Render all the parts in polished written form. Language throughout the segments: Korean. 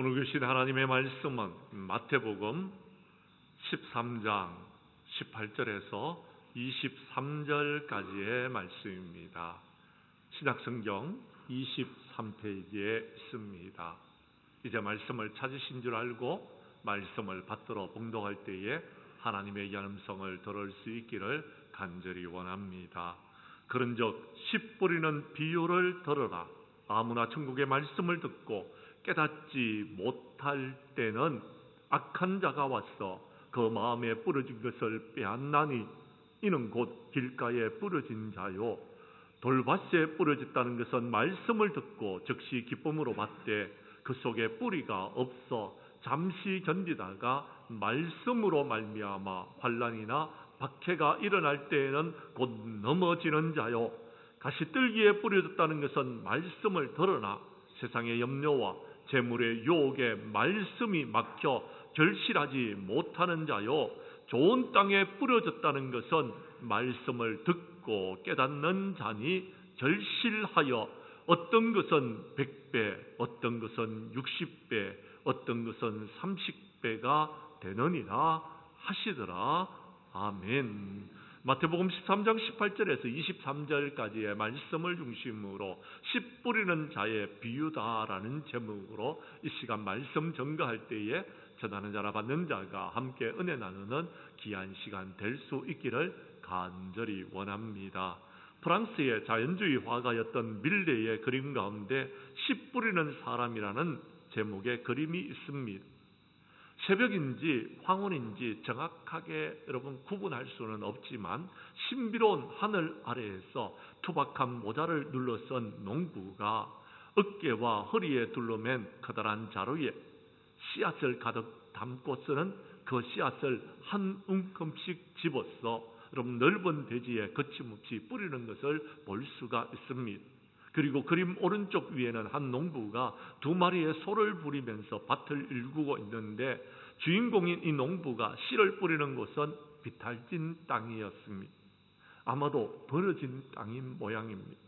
오늘 주신 하나님의 말씀은 마태복음 13장 18절에서 23절까지의 말씀입니다. 신약성경 23페이지에 있습니다. 이제 말씀을 찾으신 줄 알고 말씀을 받들어 봉독할 때에 하나님의 연음성을 들을 수 있기를 간절히 원합니다. 그런즉 씨 뿌리는 비유를 들으라. 아무나 천국의 말씀을 듣고 깨닫지 못할 때는 악한 자가 와서 그 마음에 뿌려진 것을 빼앗나니 이는 곧 길가에 뿌려진 자요 돌밭에 뿌려졌다는 것은 말씀을 듣고 즉시 기쁨으로 받되 그 속에 뿌리가 없어 잠시 견디다가 말씀으로 말미암아 환난이나 박해가 일어날 때에는 곧 넘어지는 자요 가시떨기에 뿌려졌다는 것은 말씀을 들으나 세상의 염려와 재물의 유혹에 말씀이 막혀 결실하지 못하는 자요 좋은 땅에 뿌려졌다는 것은 말씀을 듣고 깨닫는 자니 결실하여 어떤 것은 100배, 어떤 것은 60배, 어떤 것은 30배가 되느니라 하시더라. 아멘. 마태복음 13장 18절에서 23절까지의 말씀을 중심으로 씨 뿌리는 자의 비유다라는 제목으로 이 시간 말씀 전가할 때에 전하는 자나 받는 자가 함께 은혜 나누는 귀한 시간 될 수 있기를 간절히 원합니다. 프랑스의 자연주의 화가였던 밀레의 그림 가운데 씨 뿌리는 사람이라는 제목의 그림이 있습니다. 새벽인지 황혼인지 정확하게 여러분 구분할 수는 없지만 신비로운 하늘 아래에서 투박한 모자를 눌러쓴 농부가 어깨와 허리에 둘러맨 커다란 자루에 씨앗을 가득 담고 쓰는 그 씨앗을 한 움큼씩 집어서 여러분 넓은 대지에 거침없이 뿌리는 것을 볼 수가 있습니다. 그리고 그림 오른쪽 위에는 한 농부가 2마리의 소를 부리면서 밭을 일구고 있는데 주인공인 이 농부가 씨를 뿌리는 곳은 비탈진 땅이었습니다. 아마도 벌어진 땅인 모양입니다.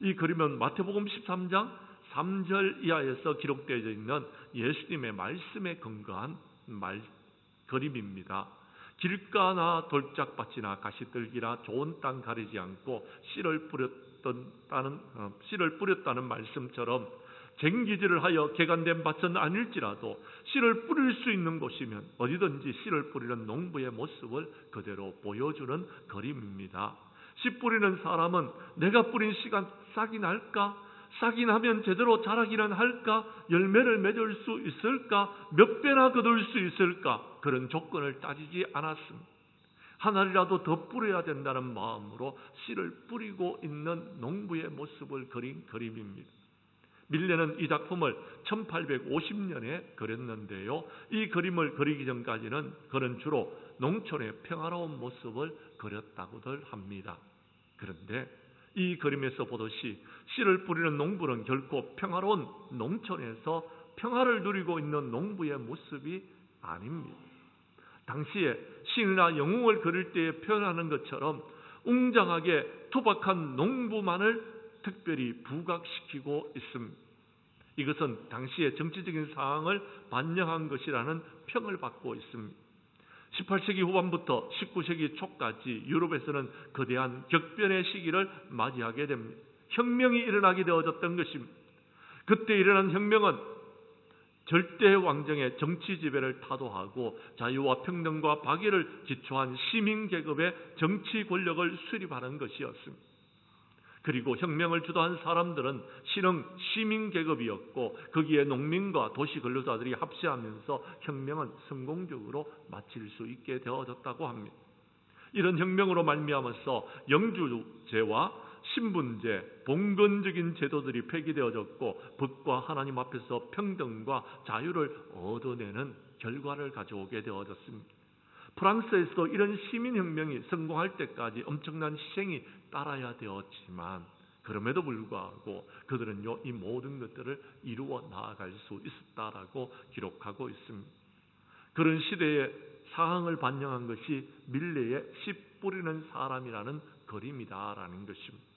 이 그림은 마태복음 13장 3절 이하에서 기록되어 있는 예수님의 말씀에 근거한 그림입니다. 길가나 돌짝밭이나 가시떨기나 좋은 땅 가리지 않고 씨를 뿌렸다는 말씀처럼 쟁기질을 하여 개간된 밭은 아닐지라도 씨를 뿌릴 수 있는 곳이면 어디든지 씨를 뿌리는 농부의 모습을 그대로 보여주는 그림입니다. 씨 뿌리는 사람은 내가 뿌린 씨가 싹이 날까? 싹이 나면 제대로 자라기는 할까? 열매를 맺을 수 있을까? 몇 배나 거둘 수 있을까? 그런 조건을 따지지 않았습니다. 하나라도 더 뿌려야 된다는 마음으로 씨를 뿌리고 있는 농부의 모습을 그린 그림입니다. 밀레는 이 작품을 1850년에 그렸는데요. 이 그림을 그리기 전까지는 그는 주로 농촌의 평화로운 모습을 그렸다고들 합니다. 그런데 이 그림에서 보듯이 씨를 뿌리는 농부는 결코 평화로운 농촌에서 평화를 누리고 있는 농부의 모습이 아닙니다. 당시에 신이나 영웅을 그릴 때에 표현하는 것처럼 웅장하게 투박한 농부만을 특별히 부각시키고 있습니다. 이것은 당시의 정치적인 상황을 반영한 것이라는 평을 받고 있습니다. 18세기 후반부터 19세기 초까지 유럽에서는 거대한 격변의 시기를 맞이하게 됩니다. 혁명이 일어나게 되어졌던 것입니다. 그때 일어난 혁명은 절대 왕정의 정치 지배를 타도하고 자유와 평등과 박애를 기초한 시민 계급의 정치 권력을 수립하는 것이었습니다. 그리고 혁명을 주도한 사람들은 신흥 시민 계급이었고 거기에 농민과 도시 근로자들이 합세하면서 혁명은 성공적으로 마칠 수 있게 되어졌다고 합니다. 이런 혁명으로 말미암아서 영주제와 신분제, 봉건적인 제도들이 폐기되어졌고 법과 하나님 앞에서 평등과 자유를 얻어내는 결과를 가져오게 되어졌습니다. 프랑스에서도 이런 시민혁명이 성공할 때까지 엄청난 희생이 따라야 되었지만 그럼에도 불구하고 그들은요 이 모든 것들을 이루어 나아갈 수 있었다라고 기록하고 있습니다. 그런 시대의 상황을 반영한 것이 밀레의 씨 뿌리는 사람이라는 그림이다라는 것입니다.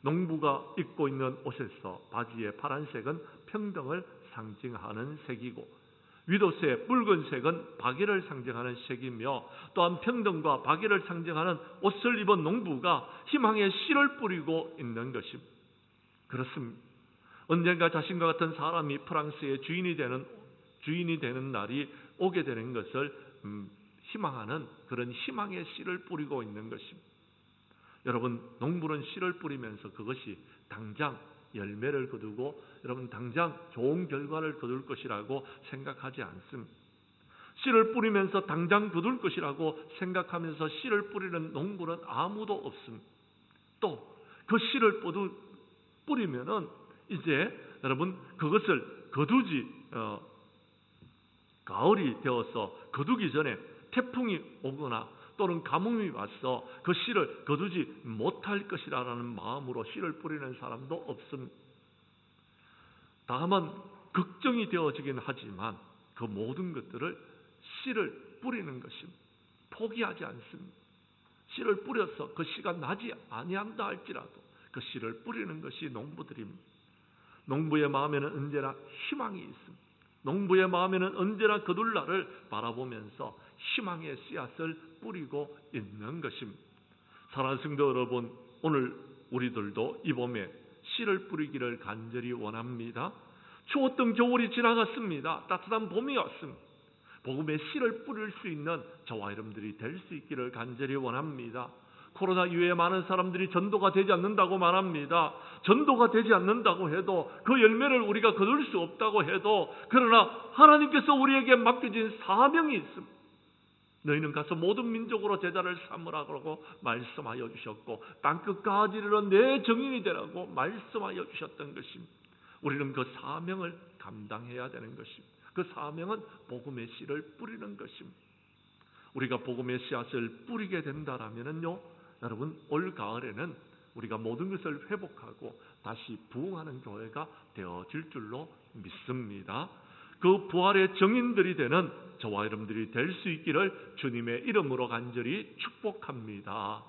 농부가 입고 있는 옷에서 바지의 파란색은 평등을 상징하는 색이고, 윗옷의 붉은색은 박애를 상징하는 색이며, 또한 평등과 박애를 상징하는 옷을 입은 농부가 희망의 씨를 뿌리고 있는 것입니다. 그렇습니다. 언젠가 자신과 같은 사람이 프랑스의 주인이 되는 날이 오게 되는 것을 희망하는 그런 희망의 씨를 뿌리고 있는 것입니다. 여러분, 농부는 씨를 뿌리면서 그것이 당장 열매를 거두고 여러분 당장 좋은 결과를 거둘 것이라고 생각하지 않습니다. 씨를 뿌리면서 당장 거둘 것이라고 생각하면서 씨를 뿌리는 농부는 아무도 없습니다. 또 그 씨를 뿌리면은 이제 여러분 그것을 가을이 되어서 거두기 전에 태풍이 오거나 또는 가뭄이 와서 그 씨를 거두지 못할 것이라는 마음으로 씨를 뿌리는 사람도 없습니다. 다만 걱정이 되어지긴 하지만 그 모든 것들을 씨를 뿌리는 것입니다. 포기하지 않습니다. 씨를 뿌려서 그 씨가 나지 아니한다 할지라도 그 씨를 뿌리는 것이 농부들입니다. 농부의 마음에는 언제나 희망이 있습니다. 농부의 마음에는 언제나 거둘 날을 바라보면서 희망의 씨앗을 뿌리고 있는 것입니다. 사랑하는 성도 여러분, 오늘 우리들도 이 봄에 씨를 뿌리기를 간절히 원합니다. 추웠던 겨울이 지나갔습니다. 따뜻한 봄이 왔습니다. 복음의 씨를 뿌릴 수 있는 저와 여러분들이 될 수 있기를 간절히 원합니다. 코로나 이후에 많은 사람들이 전도가 되지 않는다고 말합니다. 전도가 되지 않는다고 해도 그 열매를 우리가 거둘 수 없다고 해도, 그러나 하나님께서 우리에게 맡겨진 사명이 있습니다. 너희는 가서 모든 민족으로 제자를 삼으라고 말씀하여 주셨고 땅끝까지 이르러 내 증인이 되라고 말씀하여 주셨던 것입니다. 우리는 그 사명을 감당해야 되는 것입니다. 그 사명은 복음의 씨를 뿌리는 것입니다. 우리가 복음의 씨앗을 뿌리게 된다라면요, 여러분 올 가을에는 우리가 모든 것을 회복하고 다시 부흥하는 교회가 되어질 줄로 믿습니다. 그 부활의 증인들이 되는 저와 여러분들이 될 수 있기를 주님의 이름으로 간절히 축복합니다.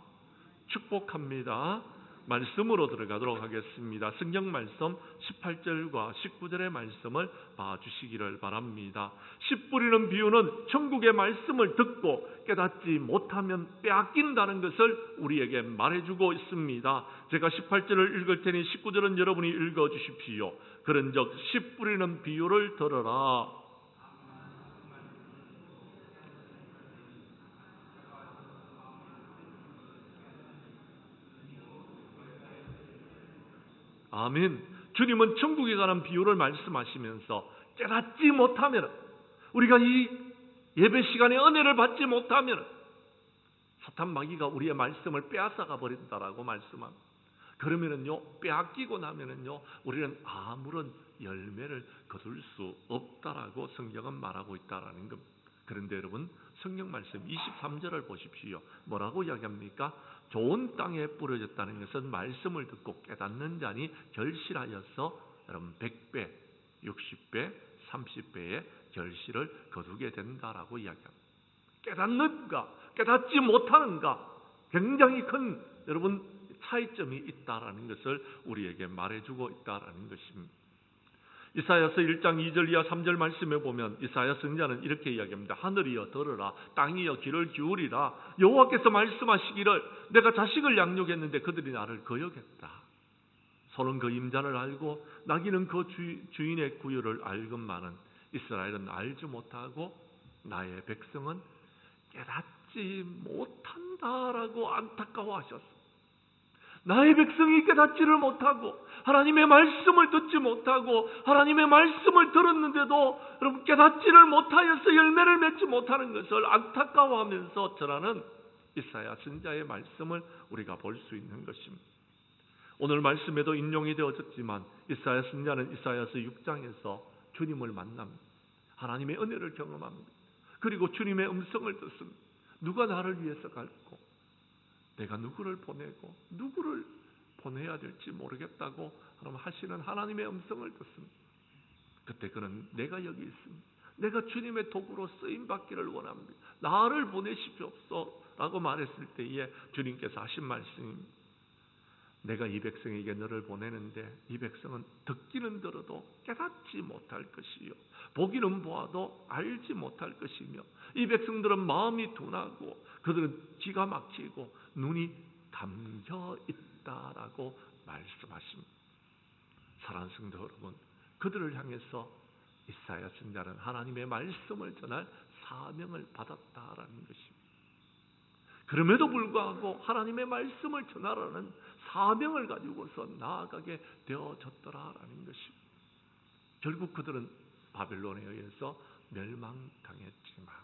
축복합니다. 말씀으로 들어가도록 하겠습니다. 성경 말씀 18절과 19절의 말씀을 봐주시기를 바랍니다. 씨 뿌리는 비유는 천국의 말씀을 듣고 깨닫지 못하면 빼앗긴다는 것을 우리에게 말해주고 있습니다. 제가 18절을 읽을 테니 19절은 여러분이 읽어주십시오. 그런즉 씨 뿌리는 비유를 들어라. 아멘. 주님은 천국에 관한 비유를 말씀하시면서 깨닫지 못하면, 우리가 이 예배 시간에 은혜를 받지 못하면 사탄 마귀가 우리의 말씀을 빼앗아가 버린다라고 말씀합니다. 그러면은요, 빼앗기고 나면은요, 우리는 아무런 열매를 거둘 수 없다라고 성경은 말하고 있다라는 겁니다. 그런데 여러분, 성경 말씀 23절을 보십시오. 뭐라고 이야기합니까? 좋은 땅에 뿌려졌다는 것은 말씀을 듣고 깨닫는 자니 결실하여서 여러분 100배, 60배, 30배의 결실을 거두게 된다라고 이야기합니다. 깨닫는가, 깨닫지 못하는가, 굉장히 큰 여러분 차이점이 있다라는 것을 우리에게 말해주고 있다라는 것입니다. 이사야서 1장 2절 이하 3절 말씀에 보면 이사야 선지자는 이렇게 이야기합니다. 하늘이여 들으라, 땅이여 귀를 기울이라. 여호와께서 말씀하시기를 내가 자식을 양육했는데 그들이 나를 거역했다. 소는 그 임자를 알고 나귀는 그 주인의 구유를 알건만은 이스라엘은 알지 못하고 나의 백성은 깨닫지 못한다라고 안타까워하셨습니다. 나의 백성이 깨닫지를 못하고 하나님의 말씀을 듣지 못하고 하나님의 말씀을 들었는데도 여러분 깨닫지를 못하여서 열매를 맺지 못하는 것을 안타까워하면서 전하는 이사야 선지자의 말씀을 우리가 볼 수 있는 것입니다. 오늘 말씀에도 인용이 되어졌지만 이사야 선지자는 이사야서 6장에서 주님을 만납니다. 하나님의 은혜를 경험합니다. 그리고 주님의 음성을 듣습니다. 누가 나를 위해서 갈고 내가 누구를 보내고 누구를 보내야 될지 모르겠다고 하시는 하나님의 음성을 듣습니다. 그때 그는 내가 여기 있습니다. 내가 주님의 도구로 쓰임받기를 원합니다. 나를 보내십시오라고 말했을 때에 주님께서 하신 말씀입니다. 내가 이 백성에게 너를 보내는데 이 백성은 듣기는 들어도 깨닫지 못할 것이요 보기는 보아도 알지 못할 것이며 이 백성들은 마음이 둔하고 그들은 기가 막히고 눈이 담겨 있다라고 말씀하십니다. 사랑하는 성도 여러분, 그들을 향해서 이사야 선지자는 하나님의 말씀을 전할 사명을 받았다라는 것입니다. 그럼에도 불구하고 하나님의 말씀을 전하라는 사명을 가지고서 나아가게 되어졌더라라는 것입니다. 결국 그들은 바벨론에 의해서 멸망당했지만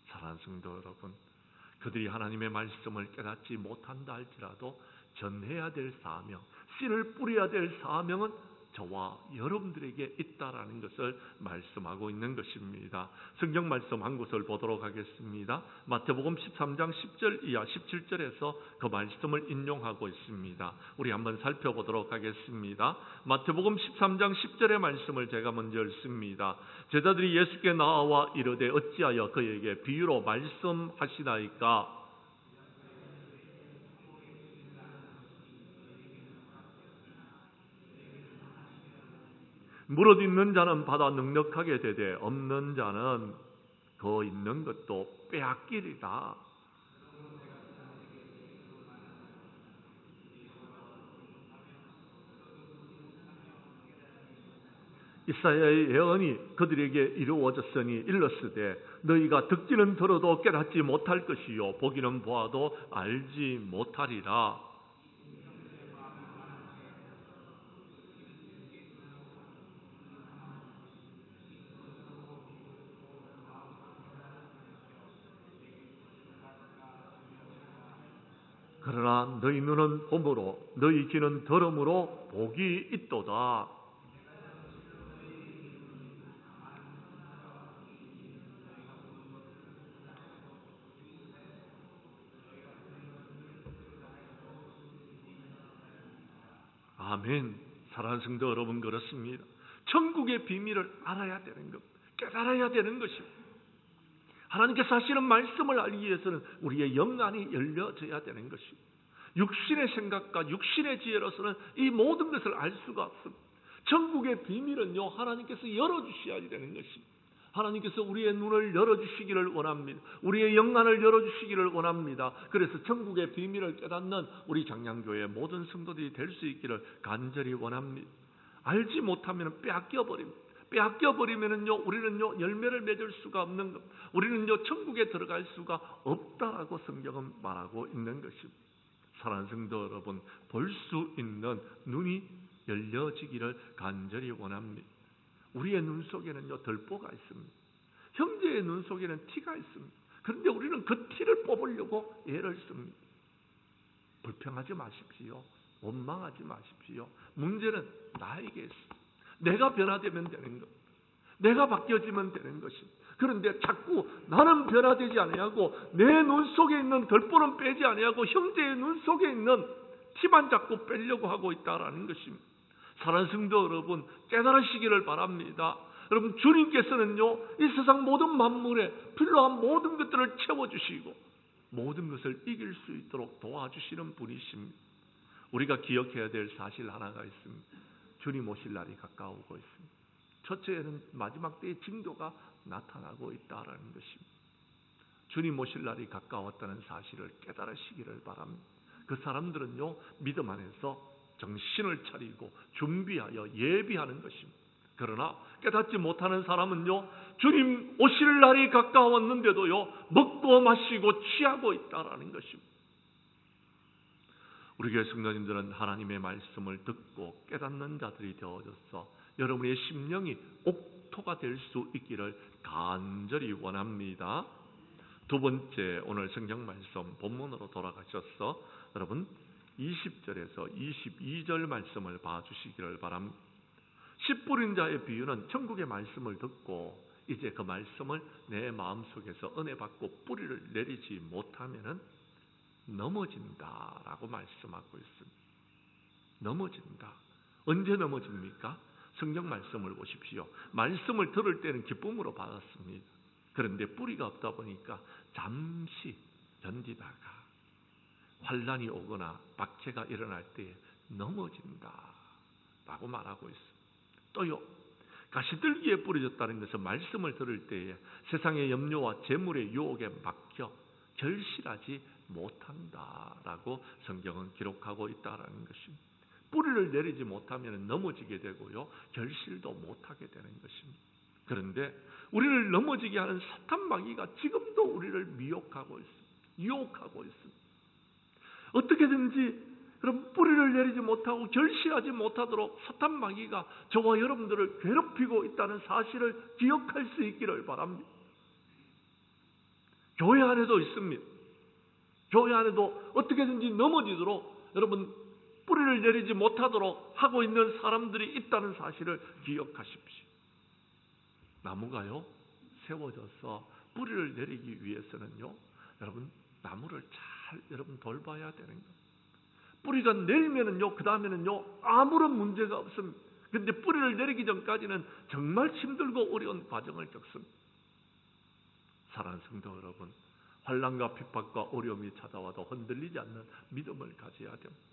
사랑하는 성도 여러분, 그들이 하나님의 말씀을 깨닫지 못한다 할지라도 전해야 될 사명, 씨를 뿌려야 될 사명은 저와 여러분들에게 있다라는 것을 말씀하고 있는 것입니다. 성경 말씀 한 구절 보도록 하겠습니다. 마태복음 13장 10절 이하 17절에서 그 말씀을 인용하고 있습니다. 우리 한번 살펴보도록 하겠습니다. 마태복음 13장 10절의 말씀을 제가 먼저 읽습니다. 제자들이 예수께 나와 이르되 어찌하여 그에게 비유로 말씀하시나이까? 무릇 있는 자는 받아 넉넉하게 되되 없는 자는 그 있는 것도 빼앗기리라. 이사야의 예언이 그들에게 이루어졌으니 일렀으되 너희가 듣기는 들어도 깨닫지 못할 것이요 보기는 보아도 알지 못하리라. 그러나 너희 눈은 봄으로 너희 귀는 들음으로 복이 있도다. 아멘. 사랑하는 성도 여러분, 그렇습니다. 천국의 비밀을 알아야 되는 것, 깨달아야 되는 것입니다. 하나님께서 하시는 말씀을 알기 위해서는 우리의 영안이 열려져야 되는 것입니다. 육신의 생각과 육신의 지혜로서는 이 모든 것을 알 수가 없습니다. 천국의 비밀은요, 하나님께서 열어주셔야 되는 것입니다. 하나님께서 우리의 눈을 열어주시기를 원합니다. 우리의 영안을 열어주시기를 원합니다. 그래서 천국의 비밀을 깨닫는 우리 장량교회의 모든 성도들이 될 수 있기를 간절히 원합니다. 알지 못하면 빼앗겨버립니다. 빼앗겨버리면은요, 우리는요, 열매를 맺을 수가 없는 것, 우리는요, 천국에 들어갈 수가 없다라고 성경은 말하고 있는 것입니다. 사랑하는 성도 여러분, 볼 수 있는 눈이 열려지기를 간절히 원합니다. 우리의 눈 속에는요, 들보가 있습니다. 형제의 눈 속에는 티가 있습니다. 그런데 우리는 그 티를 뽑으려고 애를 씁니다. 불평하지 마십시오. 원망하지 마십시오. 문제는 나에게 있습니다. 내가 변화되면 되는 것, 내가 바뀌어지면 되는 것입니다. 그런데 자꾸 나는 변화되지 아니하고 내 눈 속에 있는 들보는 빼지 아니하고 형제의 눈 속에 있는 티만 자꾸 빼려고 하고 있다라는 것입니다. 사랑하는 성도 여러분, 깨달으시기를 바랍니다. 여러분, 주님께서는요, 이 세상 모든 만물에 필요한 모든 것들을 채워주시고 모든 것을 이길 수 있도록 도와주시는 분이십니다. 우리가 기억해야 될 사실 하나가 있습니다. 주님 오실 날이 가까우고 있습니다. 첫째는 마지막 때의 징조가 나타나고 있다는 것입니다. 주님 오실 날이 가까웠다는 사실을 깨달으시기를 바랍니다. 그 사람들은요, 믿음 안에서 정신을 차리고 준비하여 예비하는 것입니다. 그러나 깨닫지 못하는 사람은요, 주님 오실 날이 가까웠는데도요, 먹고 마시고 취하고 있다는 것입니다. 우리 교회 성도님들은 하나님의 말씀을 듣고 깨닫는 자들이 되어져서 여러분의 심령이 옥토가 될 수 있기를 간절히 원합니다. 두 번째, 오늘 성경 말씀 본문으로 돌아가셔서 여러분 20절에서 22절 말씀을 봐주시기를 바랍니다. 씨 뿌린 자의 비유는 천국의 말씀을 듣고 이제 그 말씀을 내 마음속에서 은혜 받고 뿌리를 내리지 못하면은 넘어진다라고 말씀하고 있습니다. 넘어진다. 언제 넘어집니까? 성경 말씀을 보십시오. 말씀을 들을 때는 기쁨으로 받았습니다. 그런데 뿌리가 없다 보니까 잠시 견디다가 환난이 오거나 박해가 일어날 때에 넘어진다 라고 말하고 있습니다. 또요, 가시들기에 뿌려졌다는 것은 말씀을 들을 때에 세상의 염려와 재물의 유혹에 막혀 결실하지 못한다라고 성경은 기록하고 있다라는 것입니다. 뿌리를 내리지 못하면 넘어지게 되고요, 결실도 못하게 되는 것입니다. 그런데 우리를 넘어지게 하는 사탄 마귀가 지금도 우리를 미혹하고 있습니다. 유혹하고 있습니다. 어떻게든지 그럼 뿌리를 내리지 못하고 결실하지 못하도록 사탄 마귀가 저와 여러분들을 괴롭히고 있다는 사실을 기억할 수 있기를 바랍니다. 교회 안에도 있습니다. 교회 안에도 어떻게든지 넘어지도록 여러분 뿌리를 내리지 못하도록 하고 있는 사람들이 있다는 사실을 기억하십시오. 나무가요, 세워져서 뿌리를 내리기 위해서는요, 여러분 나무를 잘 여러분 돌봐야 되는 거예요. 뿌리가 내리면은요, 그 다음에는요 아무런 문제가 없습니다. 그런데 뿌리를 내리기 전까지는 정말 힘들고 어려운 과정을 겪습니다. 사랑하는 성도 여러분, 환난과 핍박과 어려움이 찾아와도 흔들리지 않는 믿음을 가져야 됩니다.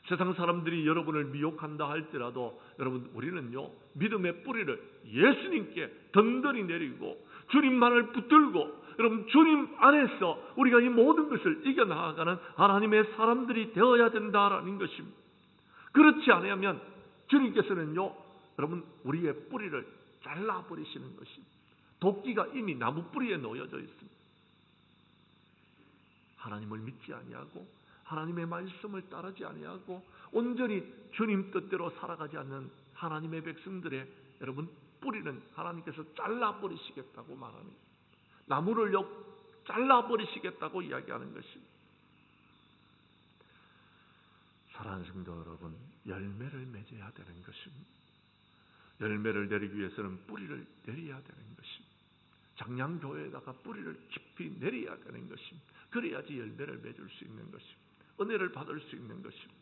세상 사람들이 여러분을 미혹한다 할지라도 여러분 우리는요 믿음의 뿌리를 예수님께 든든히 내리고 주님만을 붙들고 여러분 주님 안에서 우리가 이 모든 것을 이겨나가는 하나님의 사람들이 되어야 된다라는 것입니다. 그렇지 않으면 주님께서는요 여러분 우리의 뿌리를 잘라버리시는 것입니다. 도끼가 이미 나무 뿌리에 놓여져 있습니다. 하나님을 믿지 아니하고 하나님의 말씀을 따르지 아니하고 온전히 주님 뜻대로 살아가지 않는 하나님의 백성들의 여러분 뿌리는 하나님께서 잘라버리시겠다고 말합니다. 나무를요 잘라버리시겠다고 이야기하는 것입니다. 사랑하는 성도 여러분, 열매를 맺어야 되는 것입니다. 열매를 내리기 위해서는 뿌리를 내려야 되는 것입니다. 장량교회에다가 뿌리를 깊이 내려야 되는 것입니다. 그래야지 열매를 맺을 수 있는 것입니다. 은혜를 받을 수 있는 것입니다.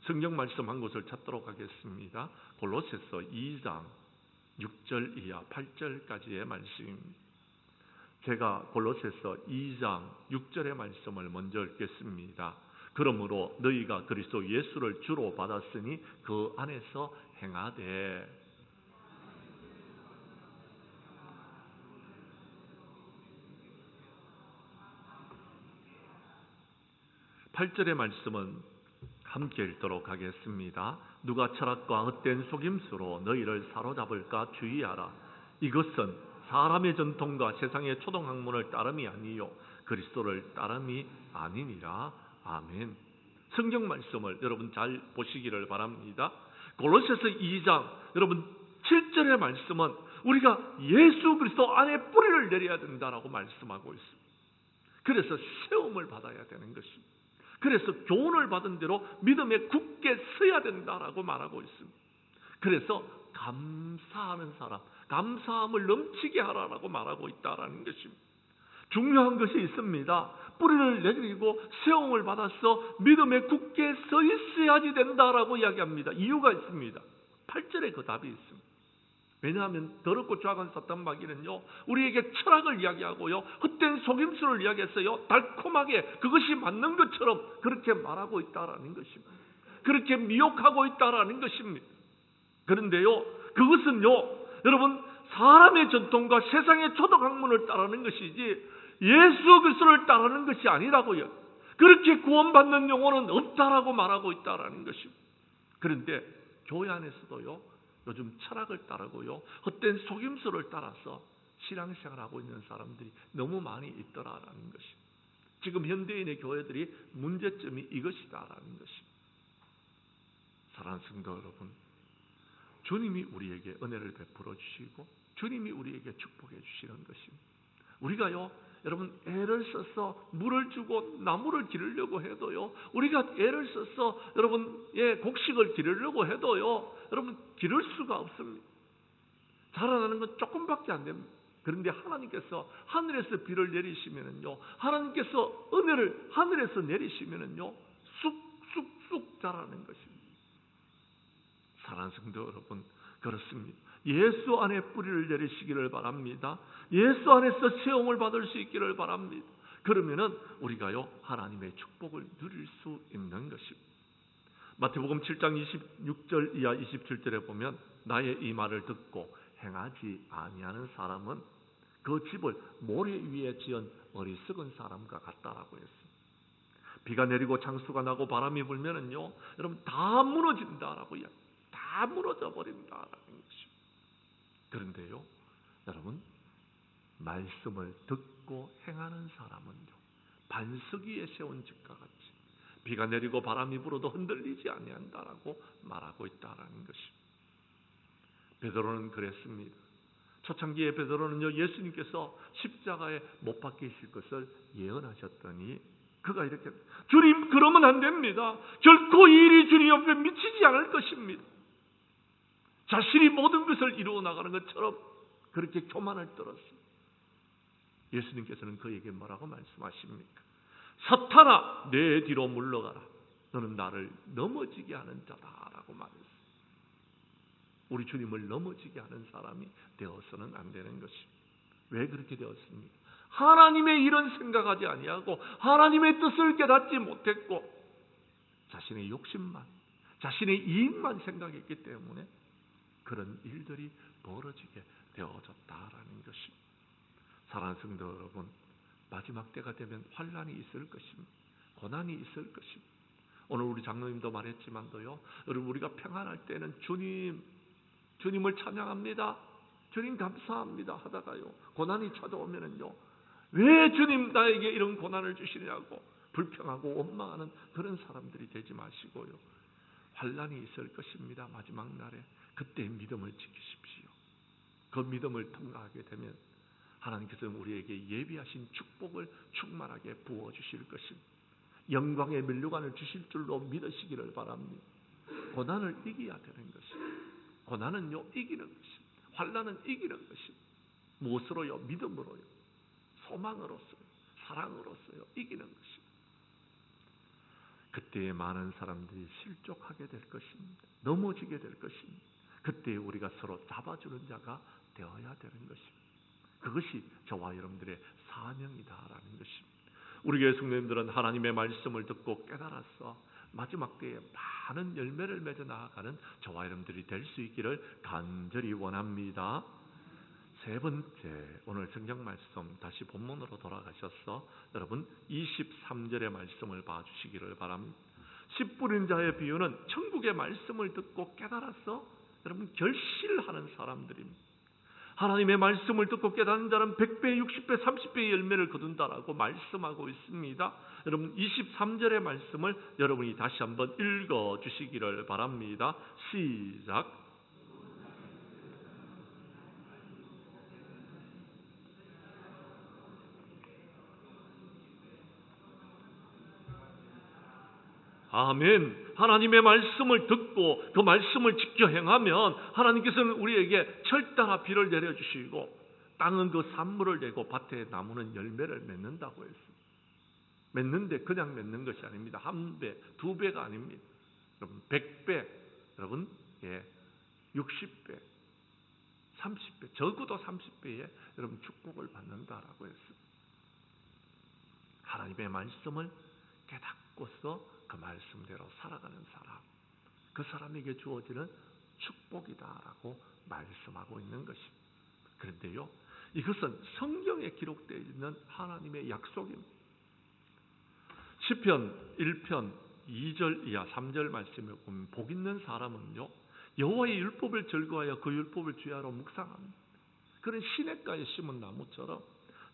성경 말씀 한 곳을 찾도록 하겠습니다. 골로새서 2장 6절 이하 8절까지의 말씀입니다. 제가 골로새서 2장 6절의 말씀을 먼저 읽겠습니다. 그러므로 너희가 그리스도 예수를 주로 받았으니 그 안에서 행하되 8절의 말씀은 함께 읽도록 하겠습니다. 누가 철학과 헛된 속임수로 너희를 사로잡을까 주의하라. 이것은 사람의 전통과 세상의 초등학문을 따름이 아니요 그리스도를 따름이 아니니라. 아멘. 성경 말씀을 여러분 잘 보시기를 바랍니다. 골로새서 2장 여러분 7절의 말씀은 우리가 예수 그리스도 안에 뿌리를 내려야 된다라고 말씀하고 있습니다. 그래서 세움을 받아야 되는 것입니다. 그래서 교훈을 받은 대로 믿음에 굳게 서야 된다라고 말하고 있습니다. 그래서 감사하는 사람, 감사함을 넘치게 하라라고 말하고 있다라는 것입니다. 중요한 것이 있습니다. 뿌리를 내리고 세움을 받아서 믿음에 굳게 서 있어야지 된다라고 이야기합니다. 이유가 있습니다. 8절에 그 답이 있습니다. 왜냐하면 더럽고 죄악한 사탄 마귀는요 우리에게 철학을 이야기하고요 헛된 속임수를 이야기해서요 달콤하게 그것이 맞는 것처럼 그렇게 말하고 있다라는 것입니다. 그렇게 미혹하고 있다라는 것입니다. 그런데요 그것은요 여러분 사람의 전통과 세상의 초등학문을 따르는 것이지 예수 그리스도를 따르는 것이 아니라고요. 그렇게 구원받는 영혼은 없다라고 말하고 있다라는 것입니다. 그런데 교회 안에서도요 요즘 철학을 따르고요 헛된 속임수를 따라서 신앙생활하고 있는 사람들이 너무 많이 있더라라는 것입니다. 지금 현대인의 교회들이 문제점이 이것이다라는 것입니다. 사랑하는 성도 여러분, 주님이 우리에게 은혜를 베풀어 주시고 주님이 우리에게 축복해 주시는 것입니다. 우리가요 여러분 애를 써서 물을 주고 나무를 기르려고 해도요 우리가 애를 써서 여러분 곡식을 기르려고 해도요 여러분 기를 수가 없습니다. 자라나는 건 조금밖에 안 됩니다. 그런데 하나님께서 하늘에서 비를 내리시면은요 하나님께서 은혜를 하늘에서 내리시면은요 쑥쑥쑥 자라는 것입니다. 사랑하는 성도 여러분, 그렇습니다. 예수 안에 뿌리를 내리시기를 바랍니다. 예수 안에서 세움을 받을 수 있기를 바랍니다. 그러면은 우리가요 하나님의 축복을 누릴 수 있는 것입니다. 마태복음 7장 26절 이하 27절에 보면 나의 이 말을 듣고 행하지 아니하는 사람은 그 집을 모래 위에 지은 어리석은 사람과 같다라고 했습니다. 비가 내리고 창수가 나고 바람이 불면은요 여러분 다 무너진다라고 다 무너져 버린다라는 것입니다. 그런데요 여러분 말씀을 듣고 행하는 사람은요 반석 위에 세운 집과 같이 비가 내리고 바람이 불어도 흔들리지 아니한다라고 말하고 있다라는 것입니다. 베드로는 그랬습니다. 초창기에 베드로는요 예수님께서 십자가에 못 박히실 것을 예언하셨더니 그가 이렇게 주님 그러면 안 됩니다. 결코 이 일이 주님 옆에 미치지 않을 것입니다. 자신이 모든 것을 이루어 나가는 것처럼 그렇게 교만을 떨었습니다. 예수님께서는 그에게 뭐라고 말씀하십니까? 사탄아 내 뒤로 물러가라. 너는 나를 넘어지게 하는 자다라고 말했습니다. 우리 주님을 넘어지게 하는 사람이 되어서는 안 되는 것입니다. 왜 그렇게 되었습니까? 하나님의 일은 생각하지 아니하고 하나님의 뜻을 깨닫지 못했고 자신의 욕심만 자신의 이익만 생각했기 때문에 그런 일들이 벌어지게 되어졌다라는 것입니다. 사랑하는 성도 여러분, 마지막 때가 되면 환난이 있을 것입니다. 고난이 있을 것입니다. 오늘 우리 장로님도 말했지만도요, 여러분 우리가 평안할 때는 주님을 찬양합니다. 주님 감사합니다 하다가요 고난이 찾아오면은요 왜 주님 나에게 이런 고난을 주시냐고 불평하고 원망하는 그런 사람들이 되지 마시고요. 환난이 있을 것입니다. 마지막 날에 그때 믿음을 지키십시오. 그 믿음을 통과하게 되면 하나님께서는 우리에게 예비하신 축복을 충만하게 부어주실 것입니다. 영광의 면류관을 주실 줄로 믿으시기를 바랍니다. 고난을 이겨야 되는 것입니다. 고난은요 이기는 것입니다. 환난은 이기는 것입니다. 무엇으로요? 믿음으로요. 소망으로서요. 사랑으로서요. 이기는 것입니다. 그때에 많은 사람들이 실족하게 될 것입니다. 넘어지게 될 것입니다. 그때 우리가 서로 잡아주는 자가 되어야 되는 것입니다. 그것이 저와 여러분들의 사명이다라는 것입니다. 우리 교회 성도님들은 하나님의 말씀을 듣고 깨달아서 마지막 때에 많은 열매를 맺어 나아가는 저와 여러분들이 될 수 있기를 간절히 원합니다. 세 번째, 오늘 성경 말씀 다시 본문으로 돌아가셔서 여러분 23절의 말씀을 봐주시기를 바랍니다. 씨 뿌린 자의 비유는 천국의 말씀을 듣고 깨달아서 여러분 결실하는 사람들입니다. 하나님의 말씀을 듣고 깨닫는 자는 100배, 60배, 30배의 열매를 거둔다라고 말씀하고 있습니다. 여러분 23절의 말씀을 여러분이 다시 한번 읽어주시기를 바랍니다. 시작. 아멘. 하나님의 말씀을 듣고 그 말씀을 지켜 행하면 하나님께서는 우리에게 철따라 비를 내려주시고 땅은 그 산물을 내고 밭에 나무는 열매를 맺는다고 했습니다. 맺는데 그냥 맺는 것이 아닙니다. 1배, 2배가 아닙니다. 여러분 100배, 여러분 60배, 30배, 적어도 30배의 여러분 축복을 받는다라고 했습니다. 하나님의 말씀을 깨닫고서 그 말씀대로 살아가는 사람, 그 사람에게 주어지는 축복이다라고 말씀하고 있는 것입니다. 그런데요, 이것은 성경에 기록되어 있는 하나님의 약속입니다. 시편 1편 2절 이하 3절 말씀에 보면 복 있는 사람은요 여호와의 율법을 즐거워하여 그 율법을 주야로 묵상합니다. 그런 시냇가에 심은 나무처럼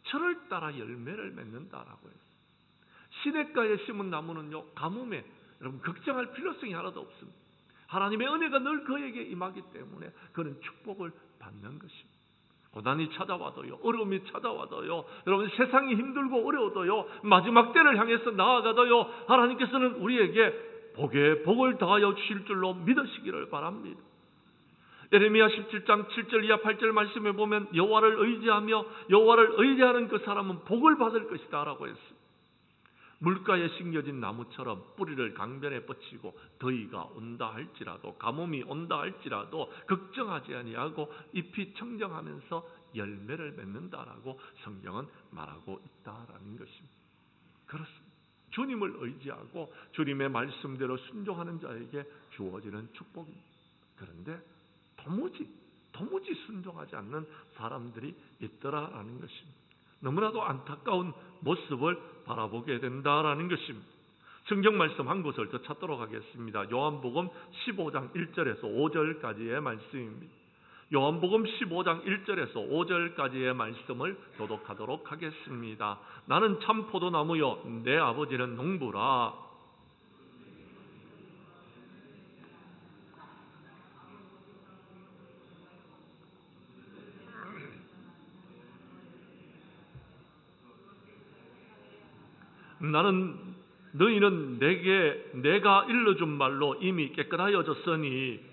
철을 따라 열매를 맺는다라고 해요. 시냇가에 심은 나무는요 가뭄에 여러분 걱정할 필요성이 하나도 없습니다. 하나님의 은혜가 늘 그에게 임하기 때문에 그는 축복을 받는 것입니다. 고난이 찾아와도요, 어려움이 찾아와도요, 여러분 세상이 힘들고 어려워도요, 마지막 때를 향해서 나아가도요, 하나님께서는 우리에게 복에 복을 더하여 주실 줄로 믿으시기를 바랍니다. 예레미야 17장 7절 이하 8절 말씀에 보면 여호와를 의지하며 여호와를 의지하는 그 사람은 복을 받을 것이다 라고 했습니다. 물가에 심겨진 나무처럼 뿌리를 강변에 뻗치고 더위가 온다 할지라도 가뭄이 온다 할지라도 걱정하지 아니하고 잎이 청정하면서 열매를 맺는다라고 성경은 말하고 있다라는 것입니다. 그렇습니다. 주님을 의지하고 주님의 말씀대로 순종하는 자에게 주어지는 축복입니다. 그런데 도무지 순종하지 않는 사람들이 있더라라는 것입니다. 너무나도 안타까운 모습을 바라보게 된다라는 것입니다. 성경 말씀 한 곳을 더 찾도록 하겠습니다. 요한복음 15장 1절에서 5절까지의 말씀입니다. 요한복음 15장 1절에서 5절까지의 말씀을 교독하도록 하겠습니다. 나는 참 포도나무요 내 아버지는 농부라. 너희는 내가 일러준 말로 이미 깨끗하여졌으니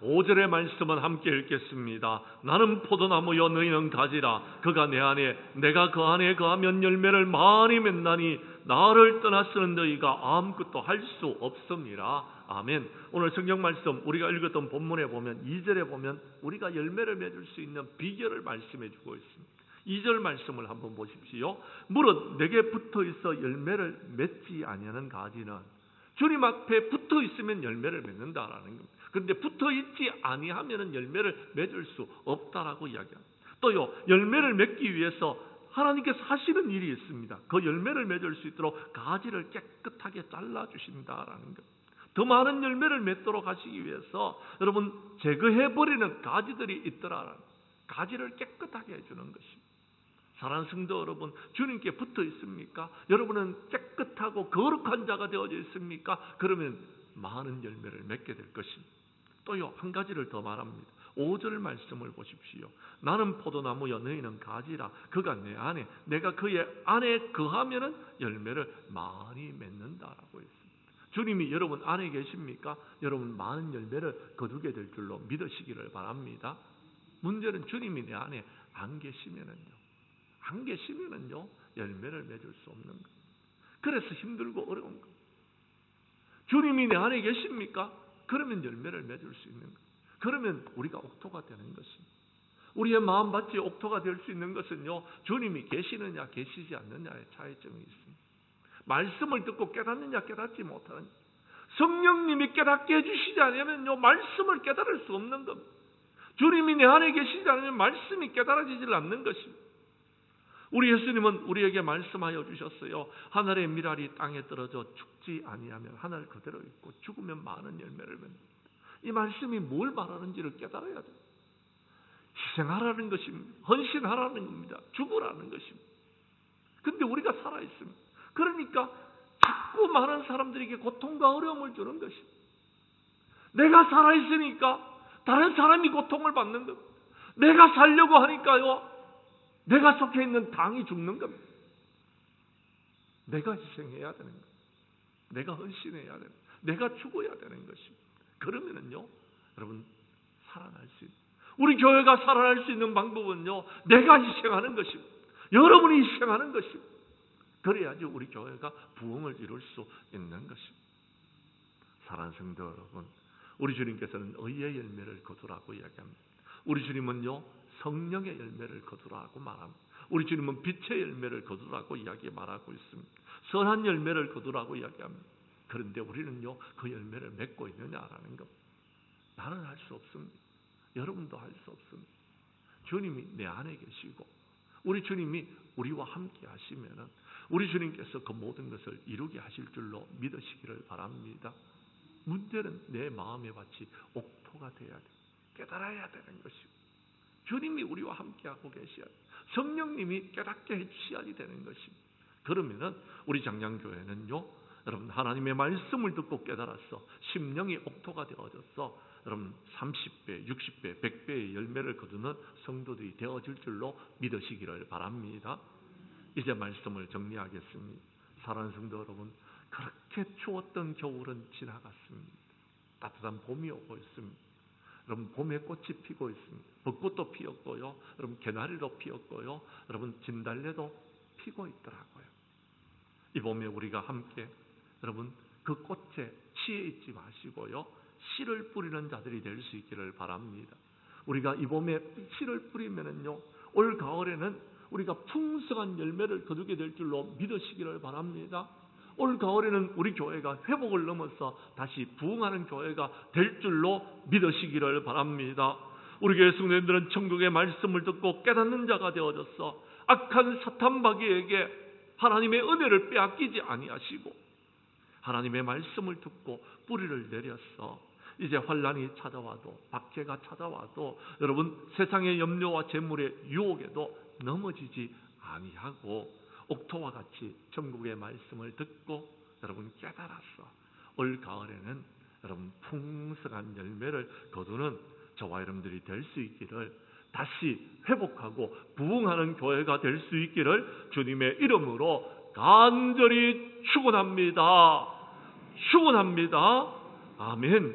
5절의 말씀은 함께 읽겠습니다. 나는 포도나무여 너희는 가지라. 그가 내 안에 내가 그 안에 거하면 열매를 많이 맺나니 나를 떠났으는 너희가 아무것도 할 수 없음이라. 아멘. 오늘 성경 말씀 우리가 읽었던 본문에 보면 2절에 보면 우리가 열매를 맺을 수 있는 비결을 말씀해 주고 있습니다. 2절 말씀을 한번 보십시오. 무릇 내게 붙어 있어 열매를 맺지 아니하는 가지는 주님 앞에 붙어 있으면 열매를 맺는다라는 겁니다. 그런데 붙어 있지 아니하면 열매를 맺을 수 없다라고 이야기합니다. 또요, 열매를 맺기 위해서 하나님께서 하시는 일이 있습니다. 그 열매를 맺을 수 있도록 가지를 깨끗하게 잘라 주신다라는 것. 더 많은 열매를 맺도록 하시기 위해서 여러분 제거해 버리는 가지들이 있더라. 가지를 깨끗하게 해주는 것입니다. 사랑하는 성도 여러분, 주님께 붙어 있습니까? 여러분은 깨끗하고 거룩한 자가 되어져 있습니까? 그러면 많은 열매를 맺게 될 것입니다. 또요, 한 가지를 더 말합니다. 5절 말씀을 보십시오. 나는 포도나무여 너희는 가지라. 그가 내 안에 내가 그의 안에 거하면은 열매를 많이 맺는다라고 했습니다. 주님이 여러분 안에 계십니까? 여러분 많은 열매를 거두게 될 줄로 믿으시기를 바랍니다. 문제는 주님이 내 안에 안 계시면은요. 열매를 맺을 수 없는 것. 그래서 힘들고 어려운 것. 주님이 내 안에 계십니까? 그러면 열매를 맺을 수 있는 것. 그러면 우리가 옥토가 되는 것입니다. 우리의 마음밭이 옥토가 될 수 있는 것은요, 주님이 계시느냐 계시지 않느냐의 차이점이 있습니다. 말씀을 듣고 깨닫느냐 깨닫지 못하느냐. 성령님이 깨닫게 해주시지 않으면요, 말씀을 깨달을 수 없는 겁니다. 주님이 내 안에 계시지 않으면 말씀이 깨달아지질 않는 것입니다. 우리 예수님은 우리에게 말씀하여 주셨어요. 하늘의 밀알이 땅에 떨어져 죽지 아니하면 하늘 그대로 있고 죽으면 많은 열매를 맺는다. 이 말씀이 뭘 말하는지를 깨달아야 돼요. 희생하라는 것입니다. 헌신하라는 겁니다. 죽으라는 것입니다. 근데 우리가 살아있습니다. 그러니까 자꾸 많은 사람들에게 고통과 어려움을 주는 것입니다. 내가 살아있으니까 다른 사람이 고통을 받는 겁니다. 내가 살려고 하니까요, 내가 속해 있는 당이 죽는 겁니다. 내가 희생해야 되는 겁니다. 내가 헌신해야 되는 겁니다. 내가 죽어야 되는 것입니다. 그러면은요, 여러분 살아날 수 있는, 우리 교회가 살아날 수 있는 방법은요, 내가 희생하는 것입니다. 여러분이 희생하는 것입니다. 그래야지 우리 교회가 부흥을 이룰 수 있는 것입니다. 사랑하는 성도 여러분, 우리 주님께서는 의의 열매를 거두라고 이야기합니다. 우리 주님은요, 성령의 열매를 거두라고 말합니다. 우리 주님은 빛의 열매를 거두라고 말하고 있습니다. 선한 열매를 거두라고 이야기합니다. 그런데 우리는요, 그 열매를 맺고 있느냐라는 겁니다. 나는 할 수 없습니다. 여러분도 할 수 없습니다. 주님이 내 안에 계시고 우리 주님이 우리와 함께 하시면은 우리 주님께서 그 모든 것을 이루게 하실 줄로 믿으시기를 바랍니다. 문제는 내 마음의 밭이 옥토가 돼야 돼. 깨달아야 되는 것이고, 주님이 우리와 함께하고 계셔야 돼. 성령님이 깨닫게 해주셔야지 되는 것입니다. 그러면은 우리 장량교회는요, 여러분 하나님의 말씀을 듣고 깨달았어. 심령이 옥토가 되어져서 여러분 30배, 60배, 100배의 열매를 거두는 성도들이 되어질 줄로 믿으시기를 바랍니다. 이제 말씀을 정리하겠습니다. 사랑하는 성도 여러분, 그렇게 추웠던 겨울은 지나갔습니다. 따뜻한 봄이 오고 있습니다. 여러분 봄에 꽃이 피고 있습니다. 벚꽃도 피었고요. 여러분 개나리도 피었고요. 여러분 진달래도 피고 있더라고요. 이 봄에 우리가 함께 여러분 그 꽃에 취해 있지 마시고요, 씨를 뿌리는 자들이 될 수 있기를 바랍니다. 우리가 이 봄에 씨를 뿌리면은요, 올 가을에는 우리가 풍성한 열매를 거두게 될 줄로 믿으시기를 바랍니다. 올 가을에는 우리 교회가 회복을 넘어서 다시 부흥하는 교회가 될 줄로 믿으시기를 바랍니다. 우리 교회 성도님들은 천국의 말씀을 듣고 깨닫는 자가 되어져서 악한 사탄마귀에게 하나님의 은혜를 빼앗기지 아니하시고 하나님의 말씀을 듣고 뿌리를 내려서 이제 환난이 찾아와도 박해가 찾아와도 여러분 세상의 염려와 재물의 유혹에도 넘어지지 아니하고 옥토와 같이 천국의 말씀을 듣고 여러분 깨달아서 올 가을에는 여러분 풍성한 열매를 거두는 저와 여러분들이 될 수 있기를, 다시 회복하고 부흥하는 교회가 될 수 있기를 주님의 이름으로 간절히 축원합니다. 축원합니다. 아멘.